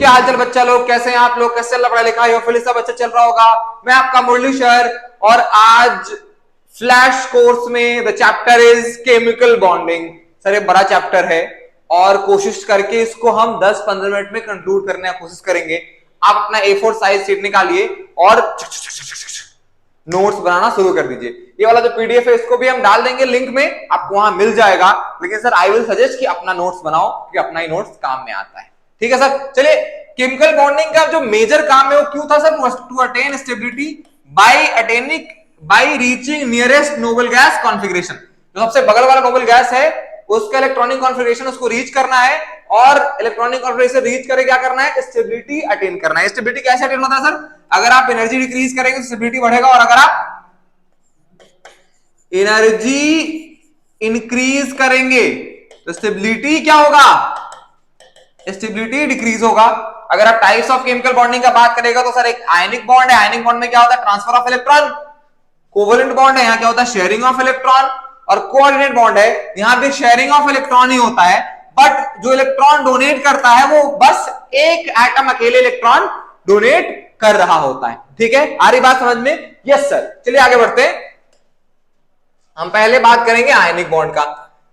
क्या हालचाल बच्चा लोग, कैसे हैं आप लोग? कैसे चल रहा पढ़ा लिखा? होपफुली सब अच्छा चल रहा होगा। मैं आपका मुरली सर, और आज फ्लैश कोर्स में the chapter is chemical bonding. Sir ये बड़ा चैप्टर है और कोशिश करके इसको हम 10-15 मिनट में कंक्लूड करने की कोशिश करेंगे। आप अपना A4 साइज शीट निकालिए और नोट्स बनाना शुरू कर दीजिए। ये वाला जो पीडीएफ है इसको भी हम डाल देंगे लिंक में, आपको वहां मिल जाएगा। लेकिन सर आई विल सजेस्ट कि अपना नोट्स बनाओ, क्योंकि अपना ही नोट्स काम में आता है। ठीक है सर, चलिए। केमिकल बॉन्डिंग का जो मेजर काम है वो क्यों था sir? To attain stability by reaching nearest noble gas configuration. जो सबसे बगल वाला नोबल गैस है उसका इलेक्ट्रॉनिक कॉन्फिगरेशन उसको रीच करना है, और इलेक्ट्रॉनिक कॉन्फिगरेशन रीच करे क्या करना है? स्टेबिलिटी अटेन करना है। स्टेबिलिटी कैसे अटेन होता है सर? अगर आप एनर्जी डिक्रीज करेंगे तो स्टेबिलिटी बढ़ेगा, और अगर आप एनर्जी इंक्रीज करेंगे तो स्टेबिलिटी क्या होगा? स्टेबिलिटी डिक्रीज होगा। अगर आप टाइप्स ऑफ केमिकल बॉन्डिंग का बात करेगा तो सर एक आयनिक बॉन्ड है। आयनिक बॉन्ड में क्या होता है? Transfer of electron. Covalent bond है, यहां क्या होता है? Sharing of electron. और कोऑर्डिनेट बॉन्ड है, यहां भी शेयरिंग ऑफ इलेक्ट्रॉन ही होता है, बट जो इलेक्ट्रॉन डोनेट करता है वो बस एक एटम अकेले इलेक्ट्रॉन डोनेट कर रहा होता है। ठीक है, आ रही बात समझ में? Yes sir. चलिए आगे बढ़ते हैं। हम पहले बात करेंगे आयनिक बॉन्ड का।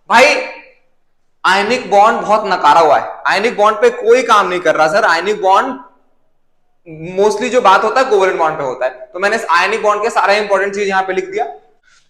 भाई आयनिक बॉन्ड बहुत नकारा हुआ है, आयनिक बॉन्ड पे कोई काम नहीं कर रहा सर। आयनिक बॉन्ड मोस्टली जो बात होता है कोवेलेंट बॉन्ड पे होता है, तो मैंने आयनिक बॉन्ड के सारे इंपॉर्टेंट चीज यहां पे लिख दिया।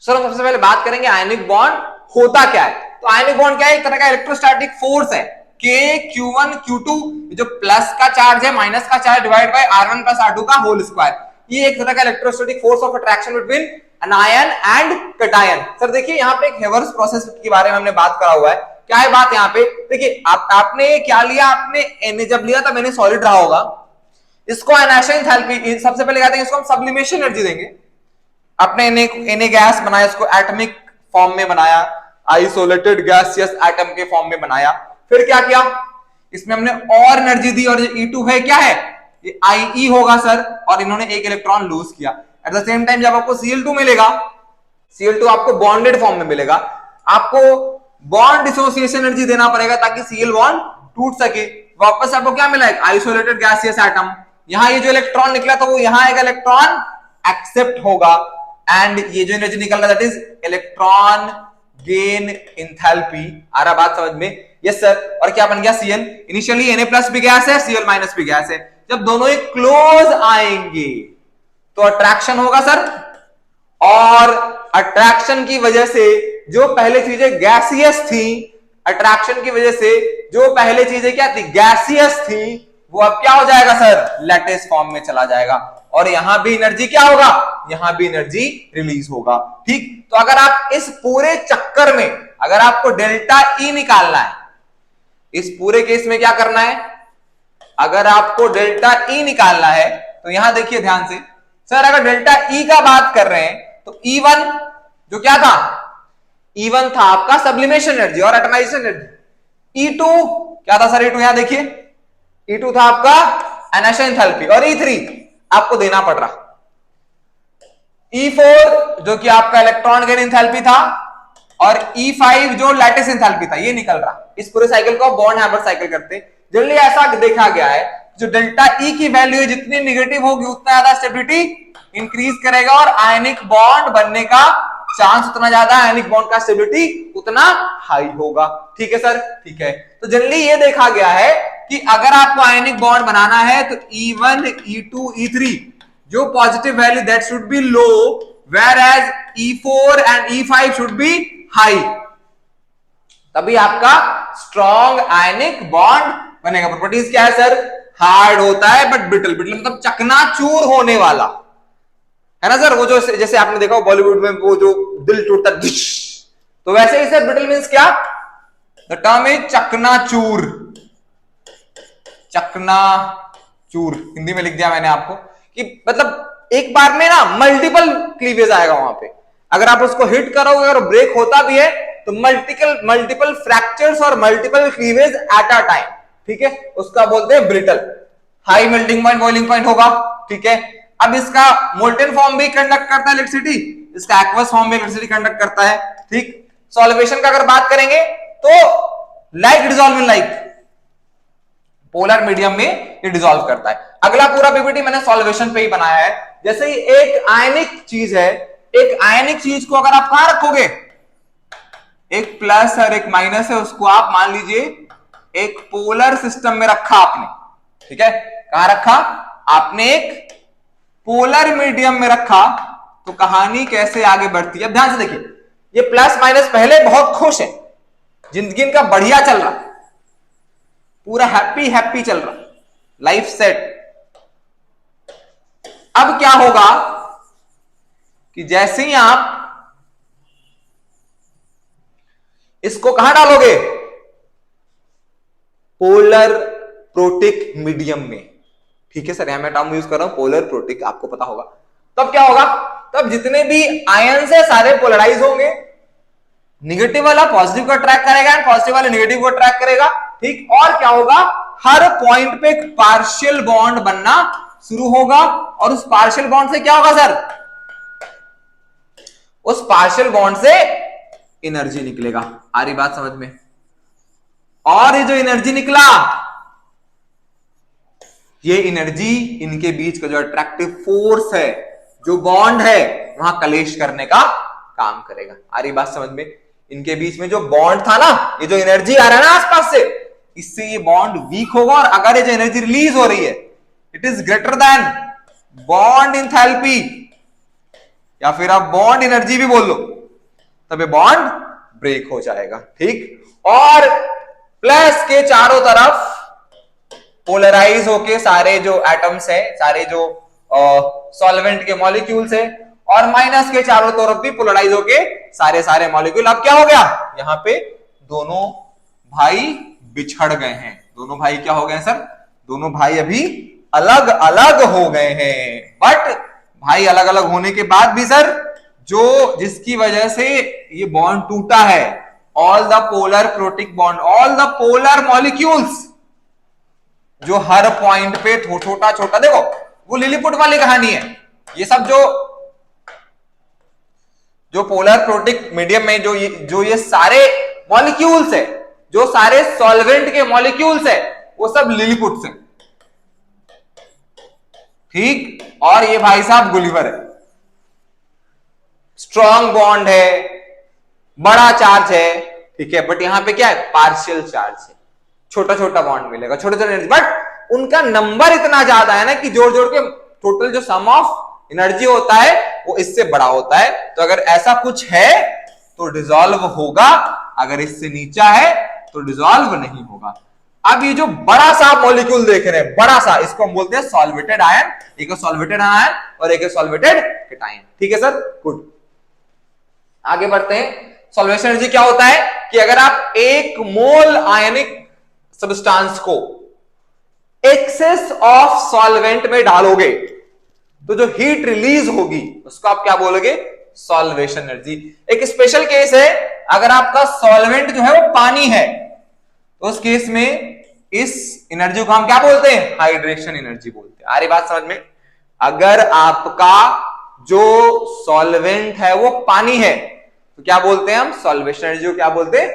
सर हम सबसे पहले बात करेंगे आयनिक बॉन्ड होता क्या है। तो आयनिक बॉन्ड क्या है? एक तरह का इलेक्ट्रोस्टैटिक फोर्स है। K Q1 Q2, जो प्लस का चार्ज है माइनस का charge divide by R1 plus R2 का होल स्क्वायर। ये एक तरह का electrostatic force of attraction between anion and cation. Sir देखिए यहाँ पे एक हेवर्स प्रोसेस के बारे में हमने बात करा हुआ है। क्या है बात यहाँ पे? देखिए आपने क्या लिया? आपने जब लिया था मैंने सॉलिड रहा होगा, इसको आयनाइजेशन एंथैल्पी, सबसे पहले कहते हैं इसको हम सब्लिमेशन एनर्जी देंगे। आपने एने गैस बनाया, इसको एटॉमिक फॉर्म में बनाया, आइसोलेटेड गैसियस एटम के फॉर्म में बनाया। फिर क्या किया? इसमें हमने और एनर्जी दी, और E2 है क्या है? ये IE होगा सर, और इन्होंने एक इलेक्ट्रॉन लूज किया। एट द सेम टाइम जब आपको Cl2 मिलेगा, Cl2 आपको बॉन्डेड फॉर्म में मिलेगा, आपको बॉन्ड डिसोसिएशन एनर्जी देना पड़ेगा ताकि Cl बॉन्ड टूट सके। वापस आपको क्या मिला? एक आइसोलेटेड गैसियस एटम। यहां ये जो इलेक्ट्रॉन निकला तो वो यहां एक इलेक्ट्रॉन एक्सेप्ट होगा, एंड ये जो एनर्जी निकल रहा है that is electron gain enthalpy. आ रहा बात समझ में? Yes sir. और क्या बन गया? Cl। इनिशियली Na प्लस भी गैस है, Cl माइनस भी गैस है। जब दोनों एक क्लोज आएंगे तो अट्रैक्शन होगा सर, और अट्रैक्शन की वजह से जो पहले चीजें गैसियस थी, अट्रैक्शन की वजह से जो पहले चीजें क्या थी? गैसियस थी, वो अब क्या हो जाएगा सर? लैटिस फॉर्म में चला जाएगा, और यहां भी एनर्जी क्या होगा? यहां भी एनर्जी रिलीज होगा। ठीक, तो अगर आप इस पूरे चक्कर में अगर आपको डेल्टा E निकालना है, इस पूरे केस में क्या करना है? अगर आपको डेल्टा E निकालना है तो यहां देखिए ध्यान से। सर अगर डेल्टा E का बात कर रहे हैं तो E1 जो क्या था? E1 था आपका सब्लिमेशन एनर्जी और एटमाइजेशन एनर्जी। E2 क्या था सर? E2 यहां देखिए, E2 था आपका आयनाइजेशन एंथैल्पी, और E3 आपको देना पड़ रहा। E4 जो कि आपका इलेक्ट्रॉन गेन एंथैल्पी था, और E5 जो लैटिस एंथैल्पी था, ये निकल रहा। इस पूरे साइकिल को बॉन्ड हैमर साइकिल करते हैं। जनरली ऐसा देखा गया है जो डेल्टा E की वैल्यू जितनी नेगेटिव होगी उतना ज्यादा स्टेबिलिटी इंक्रीज करेगा, और आयनिक बॉन्ड बनने का चांस उतना ज्यादा, आयनिक बॉन्ड का स्टेबिलिटी उतना हाई होगा। ठीक है सर? ठीक है। तो जनरली ये देखा गया है कि अगर आपको आयनिक बॉन्ड बनाना है तो E1 E2 E3 जो positive value that should be low, whereas E4 and E5 should be high, तभी आपका स्ट्रॉन्ग आयनिक बॉन्ड बनेगा। प्रॉपर्टीज क्या है सर? हार्ड होता है बट ब्रिटल। ब्रिटल मतलब चकनाचूर होने वाला, है ना सर? वो जो जैसे आपने देखा बॉलीवुड में वो जो दिल टूटता डिश, तो वैसे ही सर ब्रिटल मींस क्या? द टर्म इज चकनाचूर। चकनाचूर हिंदी में लिख दिया मैंने आपको, कि मतलब एक बार में ना मल्टीपल क्लीवेज आएगा वहां पे। अगर आप उसको हिट करोगे, अगर ब्रेक होता भी है तो मल्टीपल फ्रैक्चर्स और multiple cleavage at a time. ठीक है, उसका बोलते हैं brittle. High melting point, boiling point होगा। ठीक है, अब इसका मोल्टेन फॉर्म भी कंडक्ट करता है इलेक्ट्रिसिटी, इसका एक्वस फॉर्म में इलेक्ट्रिसिटी कंडक्ट करता है। ठीक, सॉल्वेशन का अगर बात करेंगे तो like dissolve in like, polar medium में ये डिसॉल्व करता है। अगला पूरा पीपीटी मैंने सॉल्वेशन पे ही बनाया है। जैसे ही एक आयनिक चीज है, एक आयनिक चीज को अगर आप कहां रखोगे, एक प्लस और एक माइनस है, उसको आप मान लीजिए एक पोलर सिस्टम में रखा आपने, ठीक है, कहां रखा आपने, एक पोलर मीडियम में रखा, तो कहानी कैसे आगे बढ़ती है। अब ध्यान से देखिए, ये प्लस माइनस पहले बहुत खुश है, जिंदगी इनका बढ़िया चल रहा, पूरा हैप्पी हैप्पी चल रहा, लाइफ सेट। अब क्या होगा कि जैसे ही आप इसको कहां डालोगे, पोलर प्रोटिक मीडियम में, ठीक है सर, यहां मैं टर्म यूज कर रहा हूं पोलर प्रोटिक, आपको पता होगा। तब क्या होगा, तब जितने भी आयंस है सारे पोलराइज होंगे, निगेटिव वाला पॉजिटिव को अट्रैक्ट करेगा एंड पॉजिटिव वाला नेगेटिव को अट्रैक्ट करेगा, ठीक। और क्या होगा, हर पॉइंट पे एक पार्शियल बॉन्ड बनना शुरू होगा, और उस पार्शियल बॉन्ड से क्या होगा सर, उस पार्शियल बॉन्ड से एनर्जी निकलेगा। आ रही बात समझ में। और ये जो एनर्जी निकला, ये एनर्जी इनके बीच का जो अट्रैक्टिव फोर्स है, जो बॉन्ड है, वहां कलेश करने का काम करेगा। आ रही बात समझ में। इनके बीच में जो बॉन्ड था ना, ये जो एनर्जी आ रहा है ना आसपास से, इससे ये बॉन्ड वीक होगा, और अगर ये जो एनर्जी रिलीज हो रही है, it is greater than bond enthalpy, या फिर आप बॉन्ड एनर्जी भी बोल लो, तब ये बॉन्ड ब्रेक हो जाएगा, ठीक। और प्लस के चारों तरफ पोलराइज होके सारे जो एटम्स है, सारे जो सॉल्वेंट के मॉलिक्यूल्स है, और माइनस के चारों तरफ भी पोलराइज होके सारे मॉलिक्यूल। अब क्या हो गया, यहां पे दोनों भाई बिछड़ गए हैं। दोनों भाई क्या हो गए सर, दोनों भाई अभी अलग अलग हो गए हैं। बट भाई अलग अलग होने के बाद भी सर, जो जिसकी वजह से ये बॉन्ड टूटा है, all the polar protic bond, all the polar molecules, जो हर पॉइंट पे छोटा छोटा, देखो वो लिलीपुट वाली कहानी है। ये सब जो पोलर प्रोटिक मीडियम में जो ये सारे मॉलिक्यूल्स है, जो सारे सॉल्वेंट के मॉलिक्यूल्स है, वो सब लिलीपुट्स है, ठीक। और ये भाई साहब गुलिवर है, स्ट्रॉन्ग बॉन्ड है, बड़ा चार्ज है, ठीक है। बट यहां पे क्या है, पार्शियल चार्ज है, छोटा छोटा बॉन्ड मिलेगा, छोटे छोटे एनर्जी, बट उनका नंबर इतना ज्यादा है ना कि जोड़ जोड़ के टोटल जो सम ऑफ एनर्जी होता है वो इससे बड़ा होता है। तो अगर ऐसा कुछ है तो डिसॉल्व होगा, अगर इससे नीचा है तो डिसॉल्व नहीं होगा। अब ये जो बड़ा सा मॉलिक्यूल देख रहे हैं, बड़ा सा, इसको हम बोलते हैं सॉल्वेटेड आयन। एक सॉल्वेटेड आयन और एक सॉल्वेटेड केटायन, ठीक है सर, गुड। आगे बढ़ते हैं। सॉल्वेशन एनर्जी क्या होता है कि अगर आप 1 मोल आयनिक सब्सटेंस को एक्सेस ऑफ सॉल्वेंट में डालोगे, तो जो हीट रिलीज होगी उसको आप क्या बोलोगे, सॉल्वेशन एनर्जी। एक स्पेशल केस है, अगर आपका सॉल्वेंट जो है वो पानी है, तो उस केस में इस एनर्जी को हम क्या बोलते हैं, हाइड्रेशन एनर्जी बोलते हैं। आ रही बात समझ में। अगर आपका जो सॉल्वेंट है वो पानी है, तो क्या बोलते हैं हम, सॉल्वेशन एनर्जी को क्या बोलते हैं,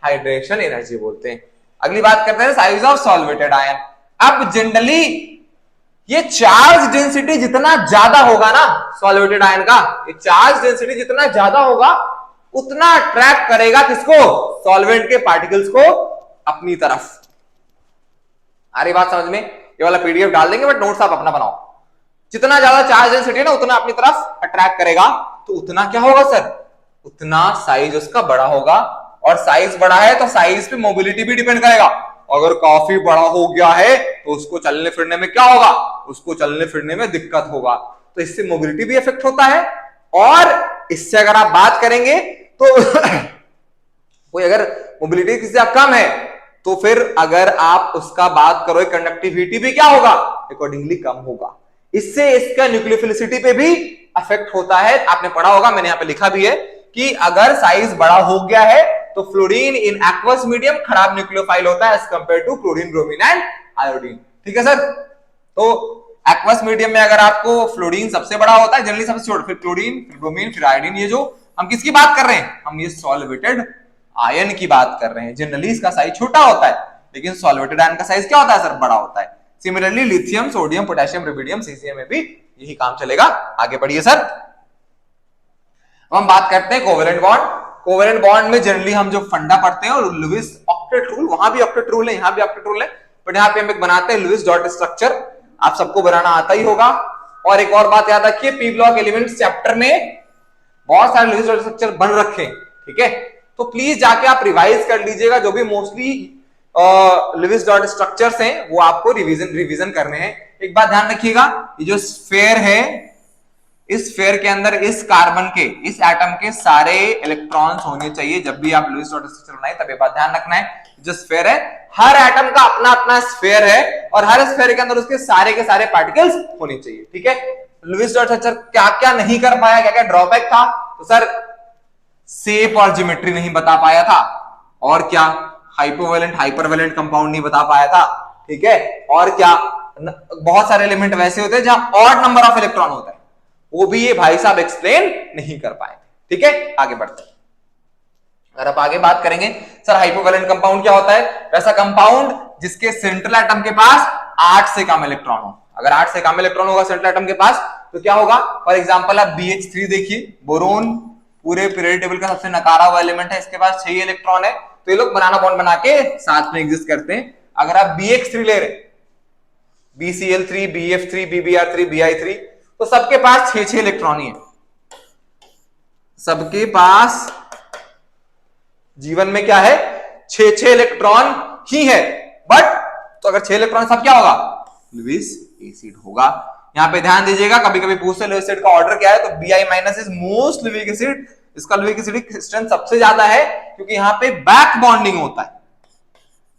हाइड्रेशन एनर्जी बोलते हैं। अगली बात करते हैं साइज ऑफ सॉल्वेटेड आयन। अब जनरली ये चार्ज डेंसिटी जितना ज्यादा होगा ना सॉल्वेटेड आयन का, ये चार्ज डेंसिटी जितना ज्यादा होगा उतना अट्रैक्ट करेगा किसको, सॉल्वेंट के पार्टिकल्स को अपनी तरफ। आ रही बात समझ में। ये वाला पीडीएफ डाल देंगे, बट नोट्स आप अपना बनाओ। जितना ज्यादा चार्ज डेंसिटी है ना, उतना अपनी तरफ अट्रैक्ट करेगा, तो उतना क्या होगा सर, उतना साइज उसका बड़ा होगा। और साइज बड़ा है तो साइज पे मोबिलिटी भी डिपेंड करेगा। अगर काफी बड़ा हो गया है तो उसको चलने फिरने में क्या होगा, उसको चलने फिरने में दिक्कत होगा, तो इससे मोबिलिटी भी इफेक्ट होता है। और इससे अगर आप बात करेंगे तो कोई अगर मोबिलिटी किसी से कम है, तो फिर अगर आप उसका बात करो, कंडक्टिविटी भी क्या होगा, अकॉर्डिंगली कम होगा। इससे इसका न्यूक्लियोफिलिसिटी पे भी अफेक्ट होता है। आपने पढ़ा होगा, मैंने यहां पे लिखा भी है कि अगर साइज बड़ा हो गया है तो फ्लोरीन इन एक्वस मीडियम खराब न्यूक्लियोफाइल होता है as compare to chlorine, bromine and iodine, ठीक है सर। तो एक्वस मीडियम में अगर आपको फ्लोरीन सबसे बड़ा होता है, जनरली सबसे छोटा, फिर क्लोरीन, फिर ब्रोमीन, फिर आयोडीन। ये जो हम किसकी बात कर रहे हैं, हम ये सॉल्वेटेड आयन की बात कर रहे हैं। जनरली इसका साइज छोटा होता है, लेकिन सॉल्वेटेड आयन का साइज क्या होता है सर, बड़ा होता है। Similarly lithium, sodium, potassium, rubidium, caesium में भी यही काम चलेगा। आगे बढ़िए सर। अब हम बात करते हैं कोवेलेंट बॉन्ड। कोवेलेंट बॉन्ड में जनरली हम जो फंडा पढ़ते हैं और लुईस ऑक्टेट रूल, वहां भी ऑक्टेट रूल है, यहां भी ऑक्टेट रूल है, बट यहाँ पे हम एक बनाते हैं लुईस डॉट स्ट्रक्चर। आप सबको बनाना आता ही होगा। और एक और बात याद रखिए, पी ब्लॉक एलिमेंट्स चैप्टर में बहुत सारे लुईस डॉट स्ट्रक्चर बन रखे हैं, ठीक है, तो प्लीज जाके आप रिवाइज कर लीजिएगा। जो भी मोस्टली लुईस डॉट स्ट्रक्चर्स हैं वो आपको रिवीजन करने हैं। एक बात ध्यान रखिएगा, ये जो स्फेयर है, इस स्फेयर के अंदर इस कार्बन के, इस एटम के सारे इलेक्ट्रॉन्स होने चाहिए। जब भी आप लुईस डॉट स्ट्रक्चर बनाए तब ये बात ध्यान रखना है, जो स्फेयर है, हर एटम का अपना अपना स्फेयर है और हर स्फेयर के अंदर उसके सारे के सारे पार्टिकल्स होने चाहिए, ठीक है। लुईस डॉट स्ट्रक्चर क्या क्या नहीं कर पाया, क्या क्या ड्रॉबैक था, तो सर शेप और ज्योमेट्री नहीं बता पाया था, और क्या हाइपोवैलेंट हाइपरवैलेंट कंपाउंड नहीं बता पाया था, ठीक है, और क्या बहुत सारे एलिमेंट वैसे होते हैं जहां ऑड नंबर ऑफ इलेक्ट्रॉन होता है, वो भी ये भाई साहब एक्सप्लेन नहीं कर पाए, ठीक है। आगे बढ़ते हैं। अगर आप आगे बात करेंगे सर हाइपोवैलेंट कंपाउंड क्या होता है, वैसा कंपाउंड जिसके सेंट्रल एटम के पास 8 से कम इलेक्ट्रॉन हो। अगर 8 से कम इलेक्ट्रॉन होगा सेंट्रल एटम के पास तो क्या होगा, फॉर एग्जांपल आप BH3 देखिए, बोरोन पूरे पीरियोडिक टेबल का सबसे नकारा हुआ एलिमेंट है, इसके पास 6 इलेक्ट्रॉन है, तो ये लोग बनाना बॉन्ड बना के साथ में एग्जिस्ट करते हैं। अगर आप BH3 ले रहे, BCl3, BF3, BBr3, BI3, तो सबके पास 6 इलेक्ट्रॉन ही है, सबके पास जीवन में क्या है, 6 इलेक्ट्रॉन ही है। बट तो अगर 6 इलेक्ट्रॉन सब क्या होगा, लुईस एसिड होगा। यहां पे ध्यान दीजिएगा, कभी कभी पूछते लुईस एसिड का ऑर्डर क्या है, तो Bi- इज मोस्ट लुईक एसिड। इसका लुईक एसिडिक स्ट्रेंथ सबसे ज्यादा है क्योंकि यहां पे बैक बॉन्डिंग होता है।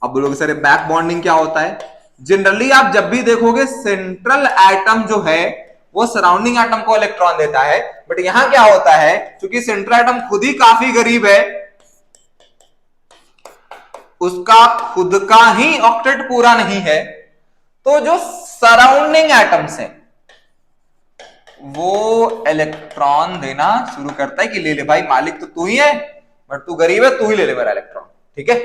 अब बोलोगे सर बैक बॉन्डिंग क्या होता है, जनरली आप जब भी देखोगे सेंट्रल एटम जो है वो सराउंडिंग एटम को इलेक्ट्रॉन देता है, बट यहां क्या होता है, क्योंकि सेंट्रल एटम खुद ही काफी करीब है, उसका खुद का ही ऑक्टेट पूरा नहीं है, तो जो सराउंडिंग एटम्स है वो इलेक्ट्रॉन देना शुरू करता है कि ले ले भाई, मालिक तो तू ही है, बट तू गरीब है, तू ही ले ले मेरा इलेक्ट्रॉन, ठीक है।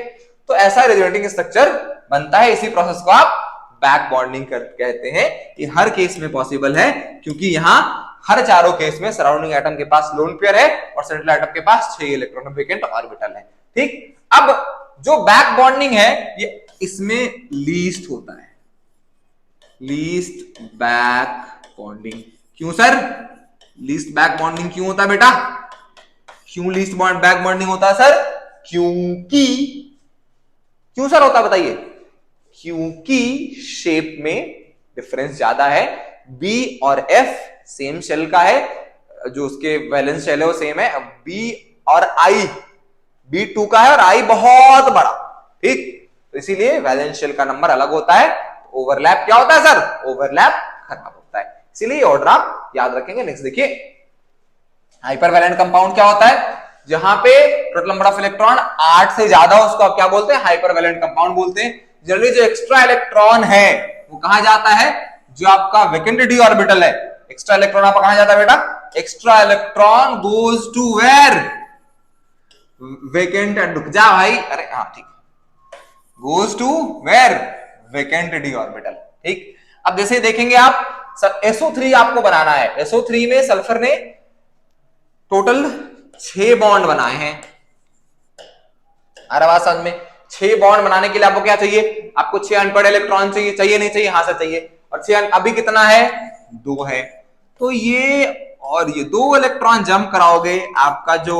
तो ऐसा रेजोनेटिंग स्ट्रक्चर बनता है। इसी प्रोसेस को आप बैक बॉन्डिंग कहते हैं। ये हर केस में पॉसिबल है क्योंकि यहां हर चारों केस में सराउंडिंग एटम के पास लोन पेयर है और सेंट्रल एटम के पास 6 इलेक्ट्रॉन वेकेंट ऑर्बिटल है, ठीक। अब जो बैक बॉन्डिंग है ये इसमें लीस्ट होता है, लीस्ट बैक बॉन्डिंग। क्यों सर लीस्ट बैक बॉन्डिंग क्यों होता है बेटा, क्यों लीस्ट बैक बॉन्डिंग होता है सर, क्योंकि क्यों सर होता है बताइए, क्योंकि शेप में डिफरेंस ज्यादा है। बी और एफ सेम शेल का है, जो उसके वैलेंस शेल है वो सेम है। बी और आई, बी 2 का है और आई बहुत बड़ा, ठीक, तो इसीलिए वैलेंस शेल का नंबर अलग होता है। ओवरलैप क्या होता है सर, ओवरलैप खराब होता है, इसीलिए ऑर्डर आप याद रखेंगे। नेक्स्ट देखिए, हाइपरवैलेंट कंपाउंड क्या होता है, जहां पे टोटल नंबर ऑफ इलेक्ट्रॉन 8 से ज्यादा, उसको आप क्या बोलते हैं, हाइपरवैलेंट कंपाउंड बोलते हैं। जनरली जो एक्स्ट्रा इलेक्ट्रॉन है वो कहां जाता है, जो आपका वेकेंट डी ऑर्बिटल है, एक्स्ट्रा इलेक्ट्रॉन आपका कहां जाता है बेटा, extra electron goes to where, vacant and, रुक जा भाई, अरे हाँ ठीक, goes to where, vacant D orbital, ठीक। अब जैसे देखेंगे आप सर SO3 आपको बनाना है, SO3 में सल्फर ने टोटल 6 बॉन्ड बनाए हैं। अरे बात समझ में, 6 बॉन्ड बनाने के लिए आपको क्या चाहिए, आपको 6 अनपेड इलेक्ट्रॉन चाहिए, चाहिए नहीं चाहिए, हाँ सर चाहिए, और 6 अभी कितना है, 2 है, तो ये और ये 2 इलेक्ट्रॉन जंप कराओगे, आपका जो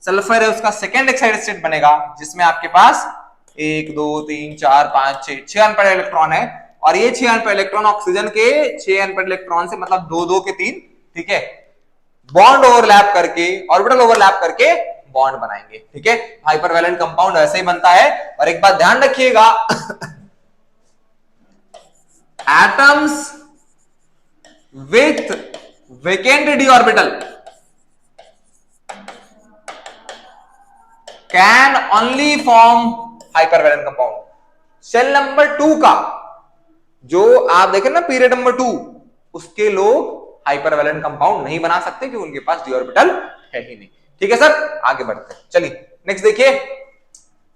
सल्फर है उसका सेकेंड एक्साइड स्टेट बनेगा, जिसमें आपके पास 1 2 3 4 5 6 अनपेड इलेक्ट्रॉन है, और ये 6 अनपेड इलेक्ट्रॉन ऑक्सीजन के 6 अनपेड इलेक्ट्रॉन से मतलब 2 2 के 3, ठीक है, बॉन्ड ओवरलैप करके, ऑर्बिटल ओवरलैप करके बॉन्ड बनाएंगे, ठीक है। हाइपरवैलेंट कंपाउंड ऐसे ही बनता है। और एक बात ध्यान रखिएगा, atoms with vacant D orbital can only form hypervalent compound. Shell number 2 का जो आप देखें ना पीरियड नंबर 2, उसके लोग हाइपरवैलेंट कंपाउंड नहीं बना सकते क्योंकि उनके पास डी ऑर्बिटल है ही नहीं, ठीक है सर। आगे बढ़ते हैं, चलिए नेक्स्ट देखिए,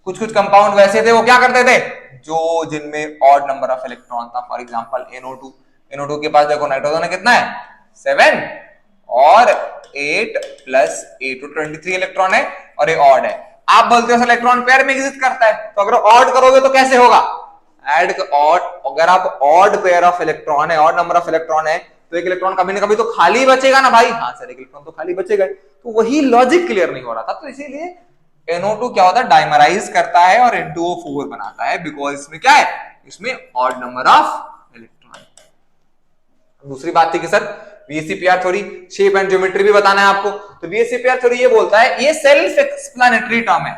कुछ कुछ कंपाउंड वैसे थे वो क्या करते थे, जो जिनमें ऑड नंबर ऑफ इलेक्ट्रॉन था। फॉर एग्जांपल NO2, NO2 के पास देखो नाइट्रोजन है कितना है 7 और 8 प्लस 8 तो 23 इलेक्ट्रॉन है और ये ऑड है। आप बोलते हो इलेक्ट्रॉन पेयर में एग्जिस्ट करता है, तो अगर ऑड करोगे तो कैसे होगा, ऐड ऑड। अगर आप ऑड पेयर ऑफ इलेक्ट्रॉन है, ऑड नंबर ऑफ इलेक्ट्रॉन है, तो एक इलेक्ट्रॉन कभी ना कभी तो खाली बचेगा ना भाई। हाँ सर एक इलेक्ट्रॉन तो खाली बचेगा, तो वही लॉजिक क्लियर नहीं हो रहा था। तो इसीलिए NO2 क्या होता है, डाइमराइज करता है और N2O4 बनाता है, बिकॉज इसमें क्या है, इसमें ऑड नंबर ऑफ इलेक्ट्रॉन। दूसरी बात थी कि sir VSEPR theory, shape and geometry भी बताना है आपको। तो VSEPR थ्योरी ये बोलता है, ये सेल्फ एक्सप्लेनेटरी टर्म है,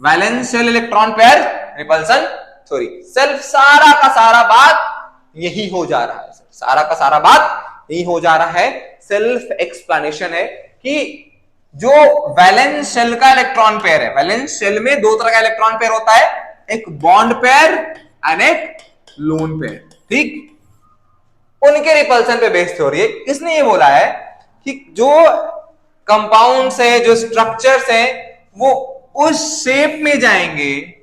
valence shell electron pair repulsion theory. Self सारा का सारा बात यही हो जा रहा है, सारा का सारा बात यही हो जा रहा है। सेल्फ एक्सप्लेनेशन है कि जो वैलेंस शेल का इलेक्ट्रॉन पेयर है, वैलेंस शेल में दो तरह का इलेक्ट्रॉन पेयर होता है, एक बॉन्ड पेयर एंड एक लोन पेयर, ठीक। उनके रिपल्सन पे बेस्ड थ्योरी है। इसने ये बोला है कि जो कंपाउंड्स है, जो स्ट्रक्चर्स हैं, वो उस शेप में जाएंगे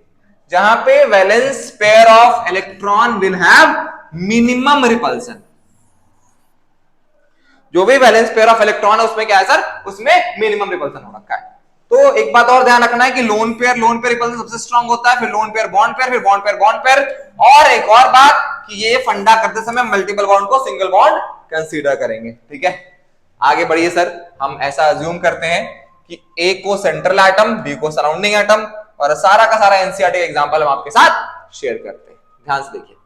जहां पे valence pair of electron will have minimum repulsion. जो भी वैलेंस पेयर ऑफ इलेक्ट्रॉन है उसमें क्या है सर, उसमें मिनिमम रिपल्सन हो रखा है। तो एक बात और ध्यान रखना है कि लोन पेयर रिपल्सन सबसे स्ट्रांग होता है, फिर लोन पेयर बॉन्ड पेयर, फिर बॉन्ड पेयर बॉन्ड पेयर। और एक और बात कि ये फंडा करते समय मल्टीपल बॉन्ड को सिंगल बॉन्ड कंसीडर करेंगे, ठीक है। आगे बढ़िए सर, हम ऐसा अज्यूम करते हैं कि A को सेंट्रल एटम, B को सराउंडिंग एटम, और सारा का सारा एनसीईआरटी एग्जांपल हम आपके साथ शेयर करते हैं। ध्यान से देखिए,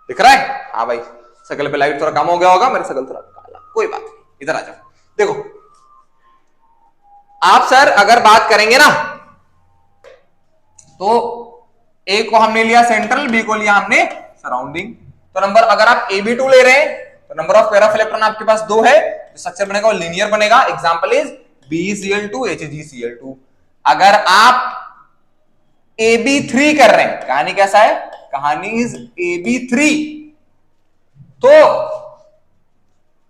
दिख रहा है? हाँ भाई, शकल पे लाइट थोड़ा कम हो गया होगा, मेरी शकल थोड़ा काला, कोई बात नहीं, इधर आ जाओ। देखो आप सर अगर बात करेंगे ना, तो A को हमने लिया सेंट्रल, B को लिया हमने सराउंडिंग। तो नंबर, अगर आप AB2 ले रहे हैं तो number of pair of electron आपके पास 2 है, जो स्ट्रक्चर बनेगा वो लीनियर बनेगा। Example is BeCl2 HgCl2। अगर आप AB3 कर रहे हैं, कहानी कैसा है, कहानी इज AB3, तो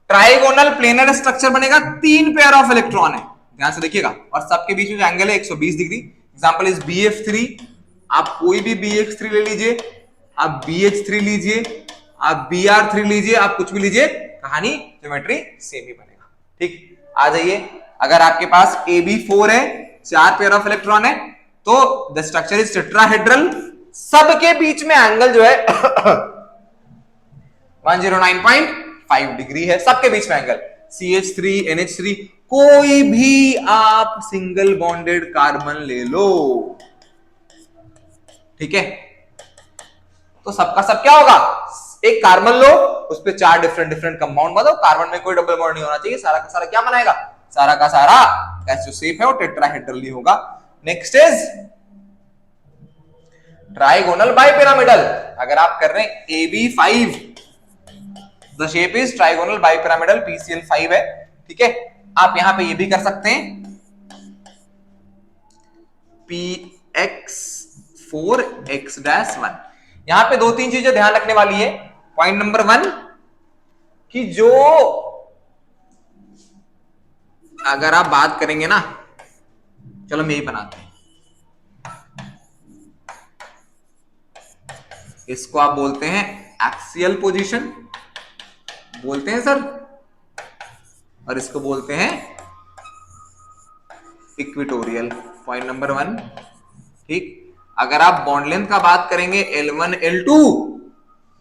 ट्राइगोनल प्लेनर स्ट्रक्चर बनेगा, 3 पेयर ऑफ इलेक्ट्रॉन है, ध्यान से देखिएगा, और सबके बीच में जो एंगल है 120 डिग्री। एग्जांपल इज BF3, आप कोई भी BX3 ले लीजिए, आप BH3 लीजिए, आप BR3 लीजिए, आप कुछ भी लीजिए, कहानी ज्योमेट्री सेम ही बनेगा, ठीक। आ जाइए, अगर आपके पास AB4 है, 4 पेयर ऑफ इलेक्ट्रॉन है, तो द स्ट्रक्चर इज टेट्राहेड्रल, सबके बीच में एंगल जो है 109.5 डिग्री है, सबके बीच में एंगल। CH3 NH3, कोई भी आप सिंगल बॉन्डेड कार्बन ले लो, ठीक है। तो सबका सब क्या होगा, एक कार्बन लो, उस पे 4 डिफरेंट कंपाउंड बनाओ, कार्बन में कोई डबल बॉन्ड नहीं होना चाहिए, सारा का सारा क्या बनाएगा, सारा का सारा जो शेप है वो टेट्राहेड्रल ही होगा। Next is trigonal bipyramidal. अगर आप कर रहे हैं AB5, the shape is trigonal bipyramidal, PCl5 है, ठीक है। आप यहां पे ये भी कर सकते हैं, PX4X-1। यहां पे 2-3 चीजें ध्यान रखने वाली है। पॉइंट नंबर 1 कि जो अगर आप बात करेंगे ना, चलो हम यही बनाते हैं, इसको आप बोलते हैं एक्सियल पोजीशन, बोलते हैं सर, और इसको बोलते हैं इक्वेटोरियल। पॉइंट नंबर 1, ठीक। अगर आप बॉन्ड लेंथ का बात करेंगे L1 L2,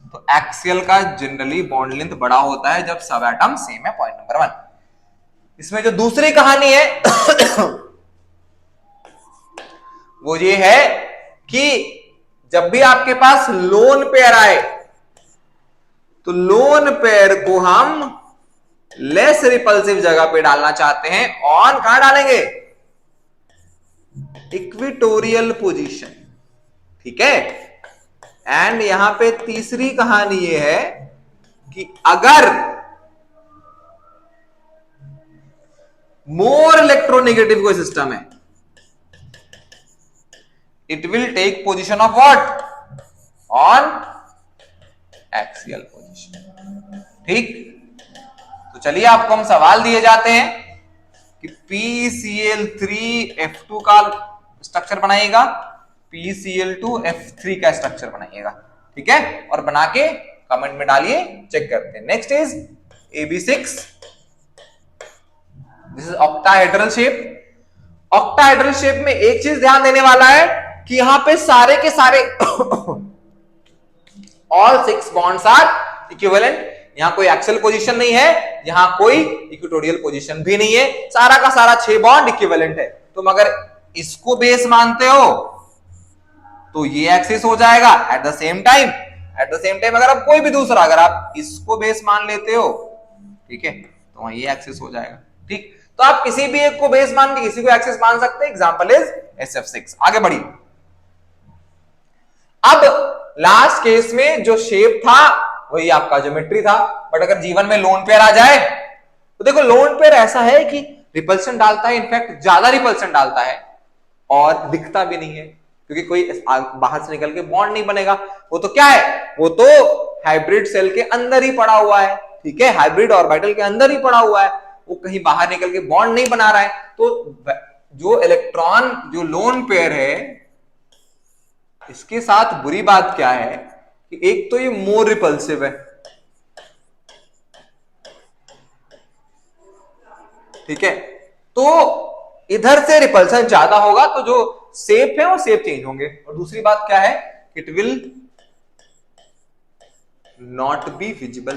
तो एक्सियल का जनरली बॉन्ड लेंथ बड़ा होता है जब सब एटम सेम है। Point number 1। इसमें जो दूसरी कहानी है वो ये है कि जब भी आपके पास लोन पेयर आए, तो लोन पेयर को हम लेस रिपल्सिव जगह पे डालना चाहते हैं, ऑन कहां डालेंगे, इक्वेटोरियल पोजीशन, ठीक है। एंड यहां पे तीसरी कहानी ये है कि अगर मोर इलेक्ट्रोनेगेटिव कोई सिस्टम है, it will take position of what, on axial position, ठीक। तो चलिए आपको हम सवाल दिए जाते हैं कि PCl3F2 का स्ट्रक्चर बनाइएगा, PCl2F3 का स्ट्रक्चर बनाइएगा, ठीक है, और बना के कमेंट में डालिए, चेक करते हैं। Next is AB6, this is octahedral shape. Octahedral shape में एक चीज ध्यान देने वाला है कि यहां पे सारे के सारे ऑल 6 बॉन्ड्स आर इक्विवेलेंट। यहां कोई एक्सियल पोजीशन नहीं है, यहां कोई इक्वेटोरियल पोजीशन भी नहीं है, सारा का सारा 6 बॉन्ड इक्विवेलेंट है। तुम अगर इसको बेस मानते हो तो ये एक्सिस हो जाएगा। एट द सेम टाइम अगर आप कोई भी दूसरा, अगर आप इसको बेस मान लेते हो, ठीक है, तो ये एक्सिस हो जाएगा, ठीक। तो आप किसी भी एक को बेस मान के किसी को एक्सिस मान सकते हैं। Example is SF6। आगे बढ़िए। अब लास्ट केस में जो शेप था वही आपका ज्योमेट्री था, बट अगर जीवन में लोन पेयर आ जाए तो देखो, लोन पेयर ऐसा है कि रिपल्सन डालता है, इनफैक्ट ज्यादा रिपल्सन डालता है, और दिखता भी नहीं है क्योंकि कोई बाहर से निकल के बॉन्ड नहीं बनेगा। वो तो क्या है, वो तो हाइब्रिड सेल के अंदर ही पड़ा हुआ है, ठीक है, हाइब्रिड ऑर्बिटल के अंदर ही पड़ा हुआ है, वो कहीं बाहर निकल के बॉन्ड नहीं बना रहा है। तो जो इलेक्ट्रॉन, जो लोन पेयर है, इसके साथ बुरी बात क्या है कि एक तो ये मोर रिपल्सिव है, ठीक है, तो इधर से रिपल्सन ज्यादा होगा, तो जो शेप है वो शेप चेंज होंगे। और दूसरी बात क्या है, it will not be visible,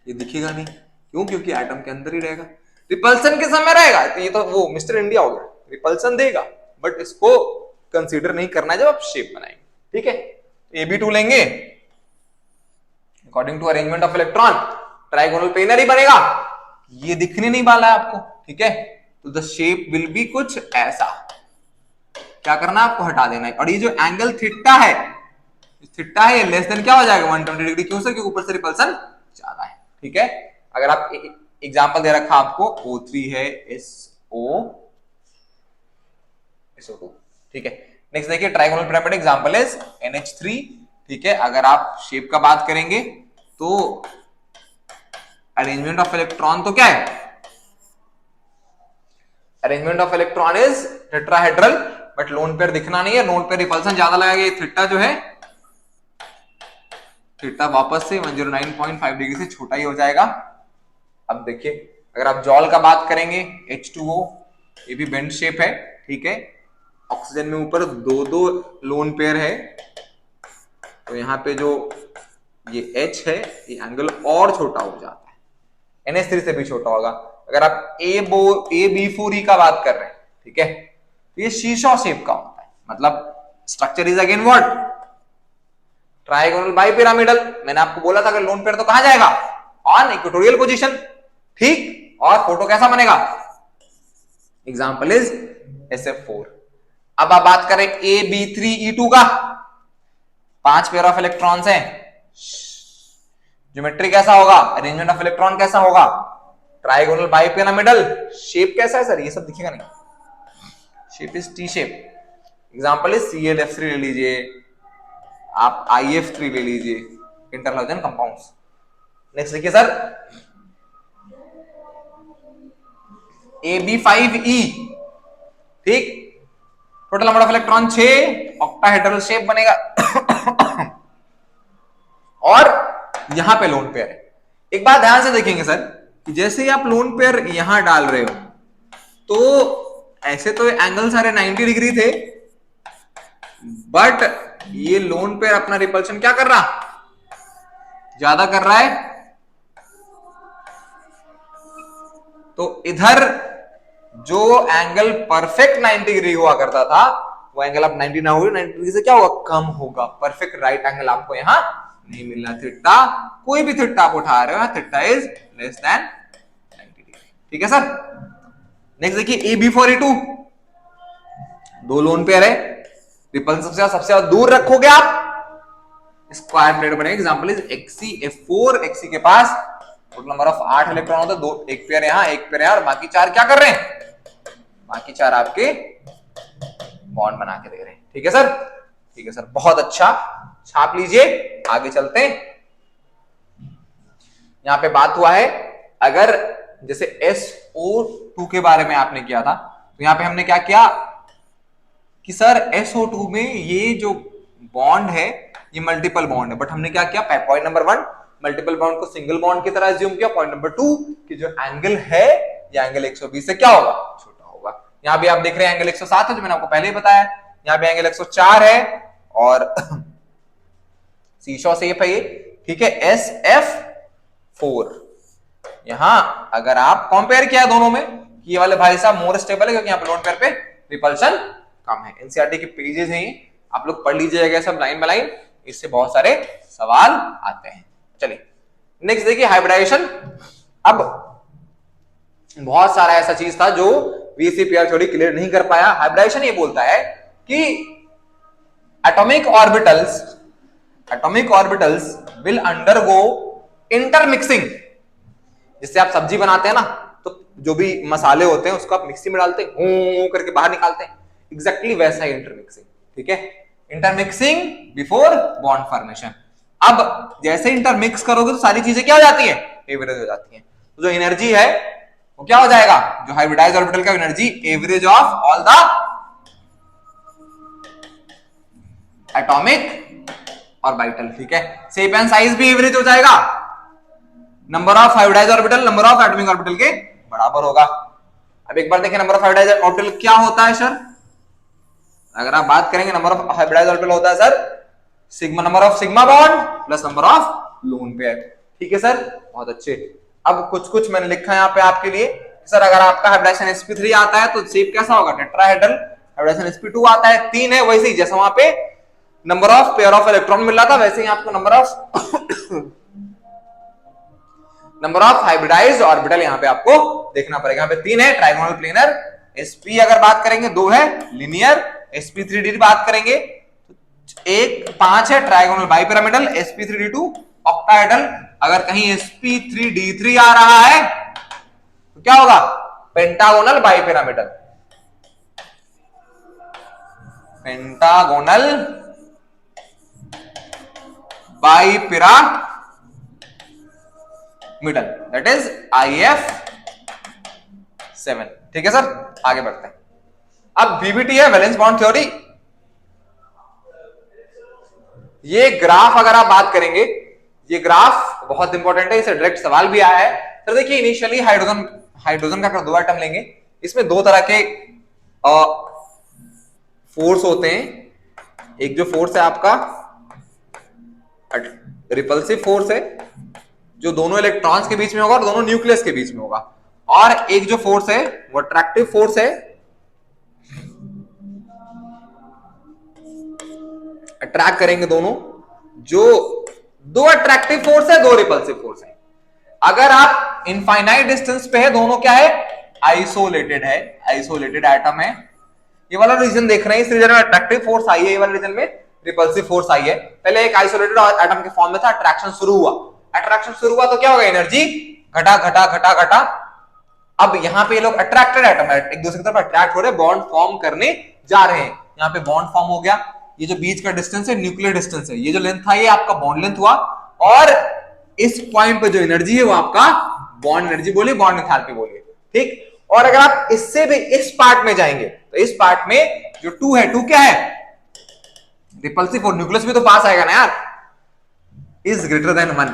ये दिखेगा नहीं। क्यों? क्योंकि एटम के अंदर ही रहेगा। रिपल्सन के समय रहेगा, तो ये तो वो मिस्टर इंडिया हो गया, रिपल्सन देगा बट इसको कंसीडर नहीं करना है जब आप शेप बनाएंगे, ठीक है। AB2 लेंगे, according to arrangement of electron trigonal planar ही बनेगा, ये दिखने नहीं वाला है आपको, ठीक है। तो द शेप विल बी कुछ ऐसा। क्या करना है आपको, हटा देना है। और ये जो एंगल थीटा है, ये लेस देन क्या हो जाएगा 120 डिग्री। क्यों सर? क्योंकि ऊपर से रिपल्सन ज्यादा है, ठीक है। अगर आप एग्जांपल दे रखा आपको, O3 है, SO2, ठीक है। नेक्स्ट देखिए, trigonal pyramid example is NH3, ठीक है। अगर आप शेप का बात करेंगे तो अरेंजमेंट ऑफ इलेक्ट्रॉन तो क्या है, arrangement of electron is tetrahedral, but lone pair दिखना नहीं है, लोन पेयर रिपल्सन ज्यादा लगेगा। ये थीटा जो है, थीटा वापस से 109.5 डिग्री से छोटा ही हो जाएगा। अब देखिए, अगर आप जॉल का बात करेंगे, H2O, ये भी बेंड शेप है, ठीक है। ऑक्सीजन में ऊपर दो लोन पेयर है, तो यहां पे जो ये H है, ये एंगल और छोटा हो जाता है, NH3 से भी छोटा होगा। अगर आप AB4E का बात कर रहे हैं, ठीक है, तो ये शीशा शेप का होता है, मतलब structure is again what, trigonal bipyramidal. मैंने आपको बोला था अगर लोन पेयर तो कहां जाएगा, ऑन इक्वेटोरियल पोजीशन, ठीक। और फोटो कैसा बनेगा, एग्जांपल इज SF4। अब आप बात करें AB3E2 का, 5 पेयर ऑफ इलेक्ट्रॉन्स हैं, ज्योमेट्री कैसा होगा, अरेंजमेंट ऑफ इलेक्ट्रॉन कैसा होगा, ट्राइगोनल बाइपिरामिडल, शेप कैसा है सर, ये सब दिखेगा नहीं, shape is T shape. Example is ClF3 ले लीजिए, आप IF3 ले लीजिए, इंटरलॉजन कंपाउंड्स। नेक्स्ट देखिए सर, AB5E, ठीक, total number of electron 6, octahedral shape बनेगा और यहां पे लोन पेयर है। एक बात ध्यान से देखेंगे सर, कि जैसे ही आप लोन पेयर यहां डाल रहे हो, तो ऐसे तो एंगल सारे 90 डिग्री थे, बट ये लोन पेयर अपना रिपल्शन क्या कर रहा, ज्यादा कर रहा है। तो इधर जो एंगल परफेक्ट 90 डिग्री हुआ करता था, वो एंगल अब 90 ना होगा, 90 डिग्री से क्या होगा, कम होगा। परफेक्ट राइट एंगल आपको यहां नहीं मिलना। थीटा, कोई भी थीटा आप उठा रहे हो, theta is less than 90 degree, ठीक है सर। नेक्स्ट देखिए, AB4E2, 2 लोन पेयर है, रिपल्सन से सबसे ज्यादा दूर रखोगे आप, स्क्वायर प्लेट बनेगा। एग्जांपल इज XeF4, Xe के पास टोटल नंबर ऑफ 8 इलेक्ट्रॉन होते हैं, 2, एक पेयर यहां, एक पेयर यहां, और बाकी 4 क्या कर रहे हैं, बाकी 4 आपके बॉन्ड बना के दे रहे हैं, ठीक है सर। ठीक है सर, बहुत अच्छा, छाप लीजिए, आगे चलते हैं। यहां पे बात हुआ है, अगर जैसे SO2 के बारे में आपने किया था, तो यहां पे हमने क्या किया कि सर SO2 में ये जो बॉन्ड है ये मल्टीपल बॉन्ड है, बट हमने क्या किया, पॉइंट नंबर 1 मल्टीपल बॉन्ड को सिंगल बॉन्ड की तरह अज्यूम किया, पॉइंट नंबर 2 कि जो एंगल है ये एंगल 120 से क्या होगा, छोटा होगा। यहां भी आप देख रहे हैं एंगल 107 है, जो मैंने आपको पहले ही बताया। यहां पे एंगल 104 है और सीशॉ शेप है ये, ठीक है, SF4। यहां अगर आप कंपेयर किया दोनों में, ये वाले भाई साहब मोर स्टेबल है क्योंकि यहां पे लोन पेयर पे रिपल्शन कम है। एनसीईआरटी के पेजेस हैं, आप लोग पढ़ लीजिएगा सब लाइन बाय लाइन, इससे बहुत सारे सवाल आते हैं। चलिए नेक्स्ट देखिए हाइब्रिडाइजेशन। अब बहुत सारा ऐसा चीज था जो वीसीपीआर थ्योरी क्लियर नहीं कर पाया। हाइब्रिडाइजेशन ये बोलता है कि atomic orbitals will undergo intermixing. जिससे आप सब्जी बनाते हैं ना, तो जो भी मसाले होते हैं उसको आप मिक्सी में डालते हैं, करके बाहर निकालते हैं, एग्जैक्टली वैसा ही इंटरमिक्सिंग, ठीक है, इंटरमिक्सिंग बिफोर बॉन्ड फॉर्मेशन। अब जैसे इंटरमिक्स करोगे तो सारी चीजें क्या हो जाती है, एवरेज हो जाती है। तो जो एनर्जी है वो क्या हो जाएगा, जो हाइब्रिडाइज्ड ऑर्बिटल का energy average of all the atomic orbital, ठीक है। शेप एंड साइज भी एवरेज हो जाएगा, number of hybridised orbital number of atomic orbital के बराबर होगा। अब एक बार देखें नंबर ऑफ हाइब्रिडाइज्ड ऑर्बिटल क्या होता है सर। अगर आप बात करेंगे नंबर ऑफ हाइब्रिडाइज्ड ऑर्बिटल होता है sir sigma, number of sigma bond plus number of lone pair, ठीक है सर, बहुत अच्छे। अब कुछ मैंने लिखा है यहाँ पे आपके लिए, सर अगर आपका हाइब्रिडाइजेशन sp3 आता है तो शेप कैसा होगा, टेट्राहेड्रल। हाइब्रिडाइजेशन sp2 आता है 3 है, वैसे ही जैसा वहां पे number of pair of electron मिल रहा था, वैसे ही आपको नंबर ऑफ हाइब्रिडाइज्ड ऑर्बिटल यहाँ पे आपको देखना पड़ेगा। यहाँ पे 3 है ट्राइगोनल प्लेनर, sp अगर बात करेंगे 2 है लिनियर, sp3d बात करेंगे 5 है ट्राइगोनल बाइपिरामिडल, sp3d2 ऑक्टाहेड्रल। अगर कहीं sp3d3 आ रहा है तो क्या होगा, pentagonal bipyramidal, pentagonal bipyramidal, that is IF7, ठीक है सर। आगे बढ़ते हैं। अब VBT है वैलेंस बॉन्ड थ्योरी। ये ग्राफ अगर आप बात करेंगे, ये ग्राफ बहुत इंपॉर्टेंट है, इसे डायरेक्ट सवाल भी आया है। तो देखिए इनिशियली हाइड्रोजन का अगर 2 एटम लेंगे, इसमें 2 तरह के फोर्स होते हैं। एक जो फोर्स है आपका रिपल्सिव फोर्स है, जो दोनों इलेक्ट्रॉन्स के बीच में होगा और दोनों न्यूक्लियस के बीच में होगा, और एक जो फोर्स है वो अट्रैक्टिव फोर्स है, अट्रैक्ट करेंगे दोनों। जो 2 अट्रैक्टिव फोर्स है, 2 रिपल्सिव फोर्स है। अगर आप इनफाइनाइट डिस्टेंस पे है, दोनों क्या है, आइसोलेटेड है, आइसोलेटेड एटम है। ये वाला रीजन देख रहे हैं, इस रीजन में अट्रैक्टिव फोर्स आई है, ये वाले रीजन में रिपल्सिव फोर्स आई है। पहले एक आइसोलेटेड एटम के फॉर्म में था, अट्रैक्शन शुरू हुआ, अट्रैक्शन शुरू हुआ तो क्या होगा, एनर्जी घटा घटा घटा घटा। अब यहाँ पे ये लोग अट्रैक्टेड एटम है, एक दूसरे की तरफ अट्रैक्ट हो रहे, बॉन्ड फॉर्म करने जा रहे हैं। यहाँ पे बॉन्ड फॉर्म हो गया, ये जो बीच का डिस्टेंस है न्यूक्लियर डिस्टेंस है, ये जो लेंथ था ये आपका बॉन्ड लेंथ हुआ, और इस पॉइंट पे जो एनर्जी है वो आपका बॉन्ड एनर्जी बोलिए, बॉन्ड एंथैल्पी बोलिए, ठीक। और अगर आप इससे भी इस पार्ट में जाएंगे तो इस पार्ट में जो 2 है, 2 क्या है, रिपल्सिव, और न्यूक्लियस भी तो पास आएगा ना यार, इज ग्रेटर देन 1।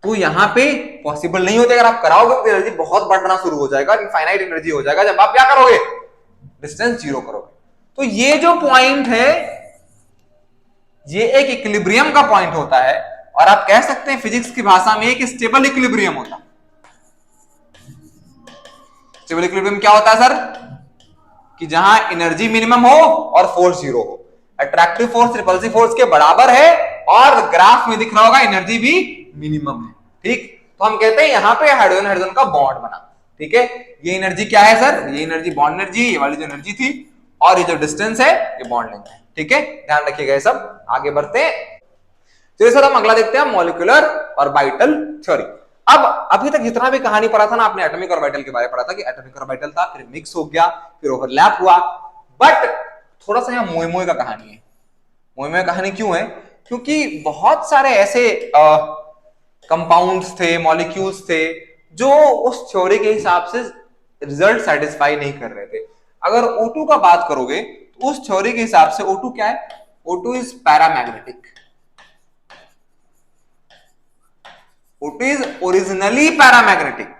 तो यहां पे पॉसिबल नहीं होता। अगर आप कराओगे तो एनर्जी बहुत बढ़ना शुरू हो जाएगा, इनफाइनाइट एनर्जी हो जाएगा जब आप क्या करोगे, डिस्टेंस 0 करोगे। तो ये जो पॉइंट है ये एक इक्विलिब्रियम का पॉइंट होता है, और आप कह सकते हैं फिजिक्स की भाषा में एक स्टेबल इक्विलिब्रियम होता है। स्टेबल इक्विलिब्रियम क्या होता है सर, कि जहां एनर्जी मिनिमम हो और फोर्स 0 हो, अट्रैक्टिव फोर्स रिपल्सिव फोर्स के बराबर है, और ग्राफ में दिख रहा होगा एनर्जी भी मिनिमम है, ठीक। तो हम कहते हैं यहां पे हाइड्रोजन हाइड्रोजन का बॉन्ड बना, ठीक है। ये एनर्जी क्या है सर, ये एनर्जी बॉन्ड एनर्जी, ये वाली जो एनर्जी थी, और ये जो डिस्टेंस है ये बॉन्ड लेंथ है, ठीक है, ध्यान रखिएगा ये सब। आगे बढ़ते हैं, तो सर हम अगला देखते हैं मॉलिक्यूलर ऑर्बिटल थ्योरी। अब अभी तक जितना भी कहानी पढ़ा था ना, आपने एटॉमिक ऑर्बिटल के बारे में पढ़ा था कि एटॉमिक ऑर्बिटल था, फिर मिक्स हो गया, फिर ओवरलैप हुआ, बट थोड़ा सा यहाँ मोए मोए का कहानी है। मोए मोए कहानी क्यों है, क्योंकि बहुत सारे ऐसे कंपाउंड्स थे, मॉलिक्यूल्स थे, जो उस थ्योरी के हिसाब से रिजल्ट सेटिस्फाई नहीं कर रहे थे। अगर O2 का बात करोगे तो उस थ्योरी के हिसाब से O2 क्या है? O2 is paramagnetic. O2 is originally paramagnetic.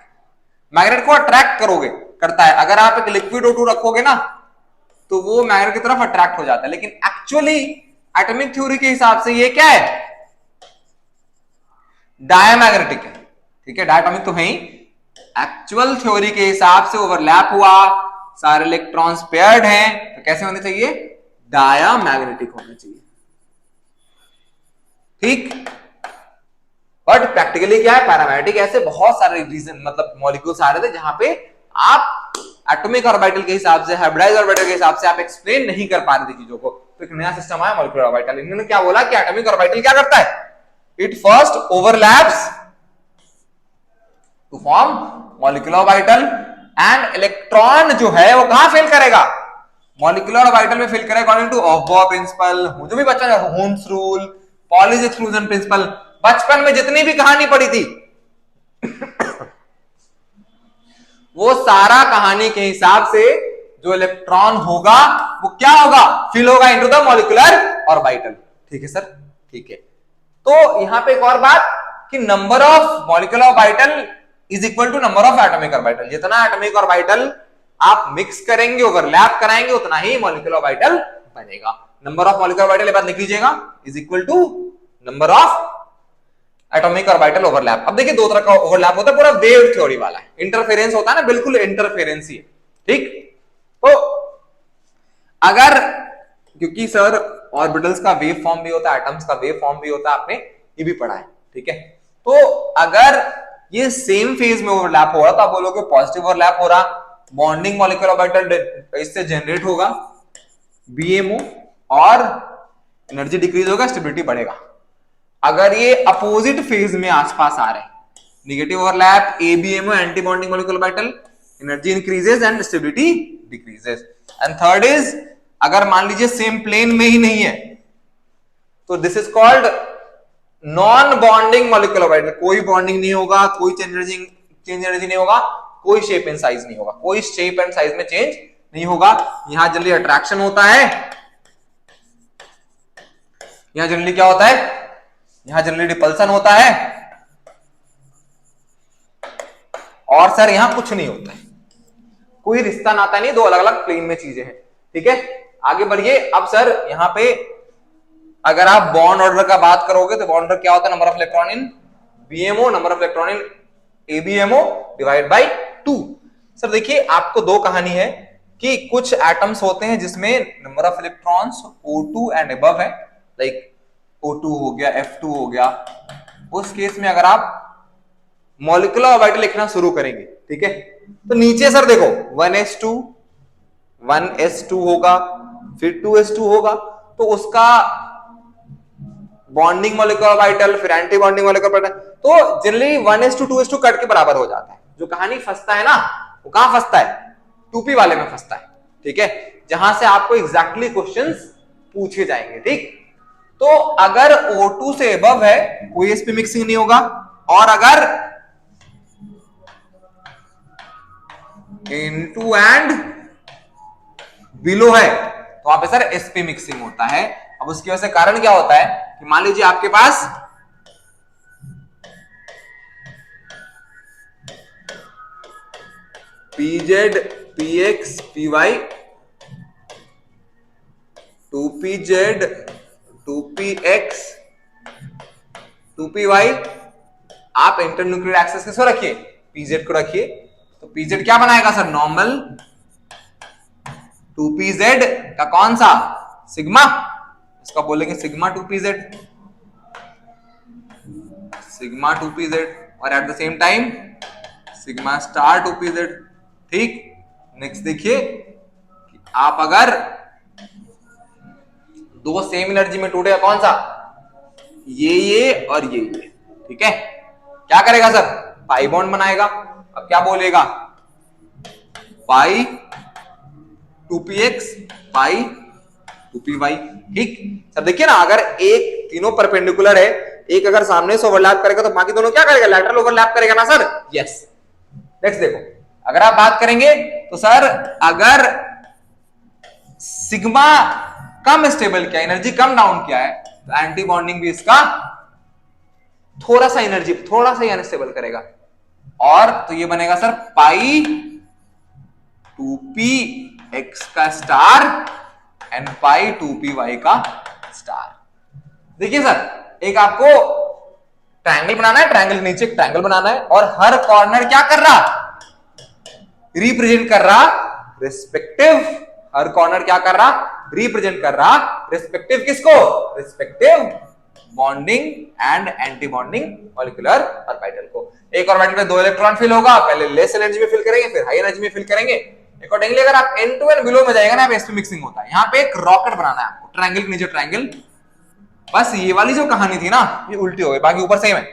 Magnet को अट्रैक्ट करता है। अगर आप एक लिक्विड O2 रखोगे ना तो वो मैग्नेट की तरफ अट्रैक्ट हो जाता है, लेकिन एक्चुअली एटॉमिक थ्योरी के हिसाब से ये क्या है? डायमैग्नेटिक है। ठीक है, डायटॉमिक तो है ही। एक्चुअल थ्योरी के हिसाब से ओवरलैप हुआ, सारे इलेक्ट्रॉन्स पेयर्ड हैं, तो कैसे होने चाहिए? डायमैग्नेटिक होने चाहिए। ठीक, बट प्रैक्टिकली क्या है? पैरामैग्नेटिक। ऐसे बहुत सारे रीजन मतलब मॉलिक्यूल्स आ रहे थे जहां पे आप एटॉमिक ऑर्बिटल के हिसाब से, हाइब्रिडाइज्ड ऑर्बिटल के हिसाब से आप एक्सप्लेन नहीं कर पा रहे थे चीजों को। तो एक नया सिस्टम आया मॉलिक्यूलर ऑर्बिटल। इन्होंने क्या बोला कि एटॉमिक ऑर्बिटल क्या करता है? It first overlaps to form molecular orbital, and electron जो है वो कहां फेल करेगा? मॉलिक्यूलर ऑर्बिटल में फेल करेगा अकॉर्डिंग टू ऑफ-बोअर प्रिंसिपल। जो भी बच्चा है, Hund's rule, Pauli's exclusion principle, बचपन में जितनी भी कहानी पढ़ी थी वो सारा कहानी के हिसाब से जो इलेक्ट्रॉन होगा वो क्या होगा? फिल होगा इनटू द मॉलिक्यूलर ऑर्बिटल। ठीक है सर, ठीक है। तो यहां पे एक और बात कि number of molecular orbital is equal to number of atomic orbital. जितना एटॉमिक ऑर्बिटल आप मिक्स करेंगे, ओवरलैप कराएंगे, उतना ही मॉलिक्यूलर ऑर्बिटल बनेगा। नंबर ऑफ मॉलिक्यूलर ऑर्बिटल ये बात लिख लीजिएगा, is equal to number of atomic orbital overlap. अब देखिए दो तरह का ओवरलैप होता है, पूरा वेव थ्योरी वाला है। इंटरफेरेंस होता है ना, बिल्कुल इंटरफेरेंस ही है। ठीक, तो अगर, क्योंकि सर ऑर्बिटल्स का वेव फॉर्म भी होता है, एटम्स का वेव फॉर्म भी होता है, आपने ये भी पढ़ा है। ठीक है, तो अगर ये सेम फेज में ओवरलैप हो रहा तो आप बोलोगे पॉजिटिव ओवरलैप हो रहा, बॉन्डिंग मॉलिक्यूलर ऑर्बिटल इससे जनरेट होगा BMO और एनर्जी डिक्रीज होगा, स्टेबिलिटी बढ़ेगा। अगर ये अपोजिट फेज में आसपास आ रहे हैं, negative overlap, ABMO anti bonding molecular orbital, energy increases and stability decreases. And third is, अगर मान लीजिए सेम प्लेन में ही नहीं है तो this is called non bonding molecular orbital. कोई बॉन्डिंग नहीं होगा, कोई चेंज एनर्जी नहीं होगा, कोई शेप एंड साइज नहीं होगा, कोई शेप एंड साइज में चेंज नहीं होगा। यहां जनरली अट्रैक्शन होता है, यहां जनरली क्या होता है? यहां जनरली रिपल्सन होता है, और सर यहां कुछ नहीं होता है, कोई रिश्ता नाता नहीं, दो अलग अलग प्लेन में चीजें हैं। ठीक है, आगे बढ़िए। अब सर यहां पे अगर आप बॉन्ड ऑर्डर का बात करोगे तो बॉन्ड ऑर्डर क्या होता है? Number of electron in BMO, number of electron in ABMO divide by 2। Sir देखिए आपको दो कहानी है कि कुछ एटम्स होते हैं जिसमें number of electrons O2 and above है, लाइक O2 हो गया, F2 हो गया। उस केस में अगर आप मॉलिक्यूलर ऑर्बिटल लिखना शुरू करेंगे, ठीक है, तो नीचे सर देखो 1s2 1s2 होगा, फिर 2s2 होगा, तो उसका बॉन्डिंग मॉलिक्यूलर ऑर्बिटल, फिर एंटी बॉन्डिंग मॉलिक्यूलर ऑर्बिटल, तो जनरली 1s2 2s2 कट के बराबर हो जाता है। जो कहानी फंसता है ना, वो कहां फंसता है? 2p वाले में फंसता है। ठीक है, जहां से आपको एग्जैक्टली क्वेश्चंस पूछे जाएंगे। ठीक, तो अगर O2 से अबव है कोई sp मिक्सिंग नहीं होगा, और अगर N2 एंड बिलो है तो वहां पे सर sp मिक्सिंग होता है। अब उसकी वजह से कारण क्या होता है कि मान लीजिए आपके पास PZ PX PY 2PZ 2PX 2PY, आप इंटरन्यूक्लियर एक्सिस किसको रखिए? PZ को रखिए, तो PZ क्या बनाएगा सर? नॉर्मल 2PZ का कौन सा? सिग्मा, इसका बोलेंगे सिग्मा 2PZ, सिग्मा 2PZ, और at the same time sigma star 2PZ। ठीक, नेक्स्ट देखिए कि आप अगर दो सेम एनर्जी में टूटेगा कौन सा? ये और ये। ठीक है, क्या करेगा सर? पाई बॉन्ड बनाएगा। अब क्या बोलेगा? पाई 2px पाई 2py। ठीक सर, देखिए ना, अगर एक तीनों परपेंडिकुलर है, एक अगर सामने से ओवरलैप करेगा तो बाकी दोनों क्या करेगा? लैटरल ओवरलैप करेगा ना सर? यस। नेक्स्ट देखो, अगर आप बात करेंगे तो सर अगर सिग्मा कम स्टेबल किया, एनर्जी कम डाउन किया है, तो एंटी बॉन्डिंग भी इसका थोड़ा सा एनर्जी, थोड़ा सा अनस्टेबल करेगा। और तो ये बनेगा सर पाई 2p x का star and pi 2p y का स्टार। देखिए सर, एक आपको ट्रायंगल बनाना है, ट्रायंगल के नीचे एक ट्रायंगल बनाना है, और हर कॉर्नर क्या कर रहा, रिप्रेजेंट कर रहा रिस्पेक्टिव, हर कॉर्नर क्या कर रहा, रिप्रेजेंट कर रहा रिस्पेक्टिव किसको, respective bonding and anti bonding molecular orbital को। एक ऑर्बिटल में 2 इलेक्ट्रॉन फिल होगा, पहले लेस एनर्जी में फिल करेंगे, फिर हाई एनर्जी में फिल करेंगे। अकॉर्डिंगली अगर आप n to n बिलो में जाएगा ना, इसमें मिक्सिंग होता है। यहाँ पे एक रॉकेट बनाना है आपको, ट्रायंगल के नीचे ट्रायंगल। बस ये वाली जो कहानी थी ना, ये उल्टी हो गई, बाकी ऊपर सेम है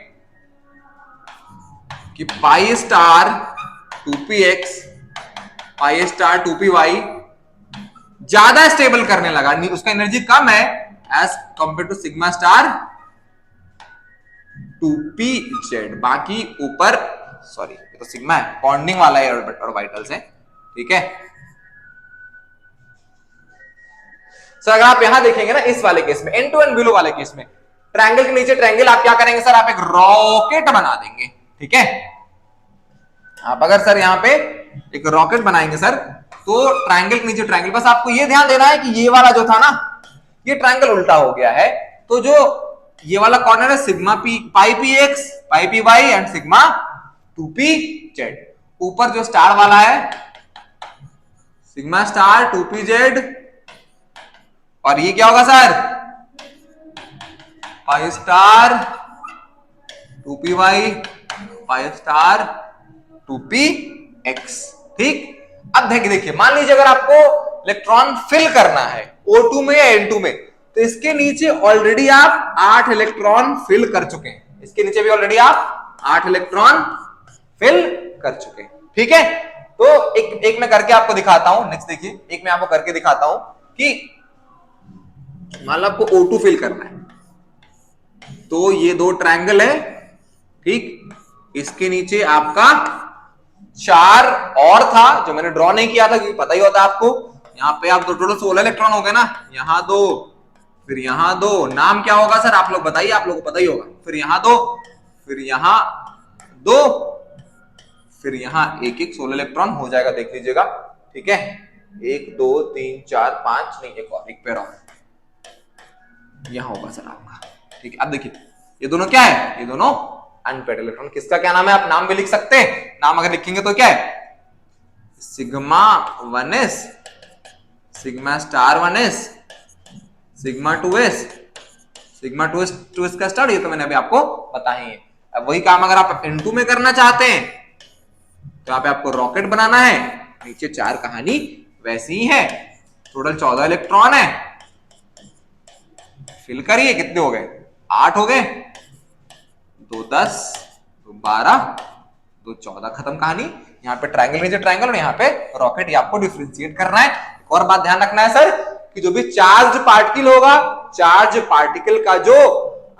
कि pi star 2px pi star 2py ज्यादा स्टेबल करने लगा, उसका एनर्जी कम है as compare to sigma star 2pz। बाकी ऊपर, सॉरी ये तो सिग्मा है, बॉन्डिंग वाला है ऑर्बिटल्स है, ठीक है। सर अगर आप यहां देखेंगे ना, इस वाले केस में, n to n बिलो वाले केस में, ट्रायंगल के नीचे ट्रायंगल आप क्या करेंगे सर, आप एक रॉकेट बना देंगे, ठीक है। आप अगर सर यहां पे एक रॉकेट बनाएंगे सर, तो ट्रायंगल के नीचे ट्रायंगल, बस आपको ये ध्यान देना है कि ये वाला जो था ना, ये ट्रायंगल उल्टा हो गया है, तो जो ये वाला कॉर्नर है sigma P pi P X pi P Y and sigma 2pz, ऊपर जो स्टार वाला है सिग्मा स्टार 2pz, और ये क्या होगा sir, pi star 2py pi star 2px, ठीक। अब देखिए, मान लीजिए अगर आपको इलेक्ट्रॉन फिल करना है O2 में या N2 में, तो इसके नीचे ऑलरेडी आप 8 इलेक्ट्रॉन फिल कर चुके हैं, इसके नीचे भी ऑलरेडी आप 8 इलेक्ट्रॉन फिल कर चुके हैं, ठीक है। तो एक मैं करके आपको दिखाता हूं, नेक्स्ट देखिए, एक मैं आपको करके दिखाता हूं कि मान लो आपको O2 फिल करना है, तो ये 2 ट्रायंगल है, ठीक, इसके नीचे आपका 4 और था जो मैंने ड्रॉ नहीं किया था क्योंकि पता ही होता है आपको। यहाँ पे आप टोटल 16 इलेक्ट्रॉन हो गए ना, यहाँ 2, फिर यहाँ 2, नाम क्या होगा सर आप लोग बताइए, आप लोगों को पता ही होगा, फिर यहाँ 2, फिर यहाँ 2, फिर यहाँ एक 16 इलेक्ट्रॉन हो जाएगा, देख लीजिएगा, ठीक है। 1 2 3 4 5 नहीं, एक और, एक पेयर और यहाँ होगा सर आपका, ठीक है। अब देखिए ये दोनों क्या है, ये दोनों अनपेयर्ड इलेक्ट्रॉन, किसका क्या नाम है, आप नाम भी लिख सकते हैं, नाम अगर लिखेंगे तो क्या है, sigma 1s, sigma star 1s, sigma 2s, sigma 2s का स्टार, ये तो मैंने अभी आपको बता ही है। अब वही काम अगर आप N2 में करना चाहते हैं, तो यहाँ पे आपको रॉकेट बनाना है, नीचे 4 कहानी वैसी ही है, टोटल 14 इलेक्ट्रॉन है, फिल करिए, कितने हो गए, 8 हो गए, 2 10, 2 12, 2 14, खत्म कहानी। यहाँ पे ट्रायंगल नीचे ट्रायंगल और यहाँ पे रॉकेट, ये आपको डिफरेंशिएट करना है। एक और बात ध्यान रखना है सर कि जो भी चार्ज पार्टिकल होगा, चार्ज पार्टिकल का जो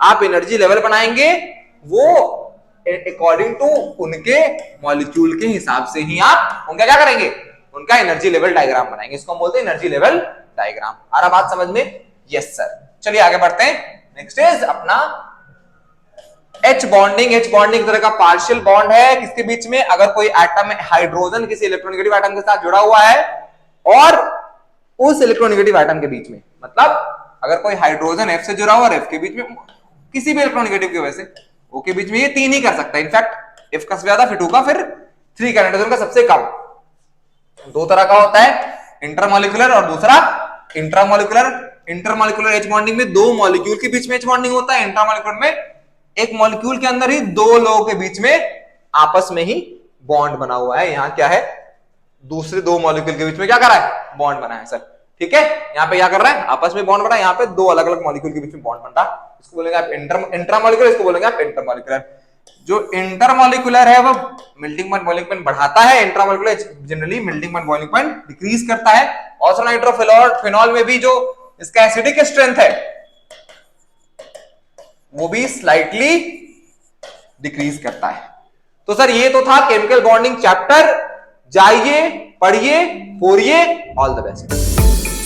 आप एनर्जी लेवल बनाएंगे वो अकॉर्डिंग टू उनके मॉलिक्यूल के हिसाब से ही आप उनका क्या करेंगे, उनका एनर्जी लेवल डायग्राम बनाएंगे, इसको हम बोलते हैं एनर्जी लेवल डायग्राम। आ रहा बात समझ में? Yes sir. चलिए आगे बढ़ते हैं। नेक्स्ट इज अपना H बॉन्डिंग। H बॉन्डिंग तरह का पार्शियल बॉन्ड है किसके बीच में, अगर कोई एटम हाइड्रोजन किसी इलेक्ट्रोनेगेटिव एटम के साथ जुड़ा हुआ है और उस इलेक्ट्रोनेगेटिव एटम के बीच में, मतलब अगर कोई हाइड्रोजन F से जुड़ा हुआ और F के बीच में किसी भी इलेक्ट्रोनेगेटिव की वजह से O के बीच में, ये 3 ही कर सकता है। इनफैक्ट F का सबसे ज्यादा, फिर 2 का, फिर 3 का, नाइट्रोजन का सबसे कम। 2 तरह का होता है, इंटरमॉलिक्यूलर और दूसरा इंट्रामॉलिक्यूलर। इंटरमॉलिक्यूलर H बॉन्डिंग में 2 मॉलिक्यूल के बीच में H बॉन्डिंग होता है। इंट्रामॉलिक्यूलर में एक मॉलिक्यूल के अंदर ही 2 लोगों के बीच में आपस में ही बॉन्ड बना हुआ है। यहाँ क्या है, दूसरे 2 मॉलिक्यूल के बीच में क्या कर रहा है, बॉन्ड बना है सर। ठीक है, यहाँ पे क्या कर रहा है, आपस में बॉन्ड बना है, यहाँ पे 2 अलग अलग मॉलिक्यूल के बीच में बॉन्ड बन रहा है। इसको बोलेंगे आप इंट्रामॉलिक्यूलर, इसको बोलेंगे आप इंटरमॉलिक्यूलर। जो इंटरमॉलिक्यूलर है वो मेल्टिंग पॉइंट बॉइलिंग पॉइंट बढ़ाता है, intramolecular generally melting point boiling point decrease करता है। ऑल्सो नाइट्रोफिनॉल में भी जो इसका एसिडिक स्ट्रेंथ है वो भी स्लाइटली डिक्रीज करता है। तो सर ये तो था केमिकल बॉन्डिंग चैप्टर। जाइए, पढ़िए, पढ़िए। All the best.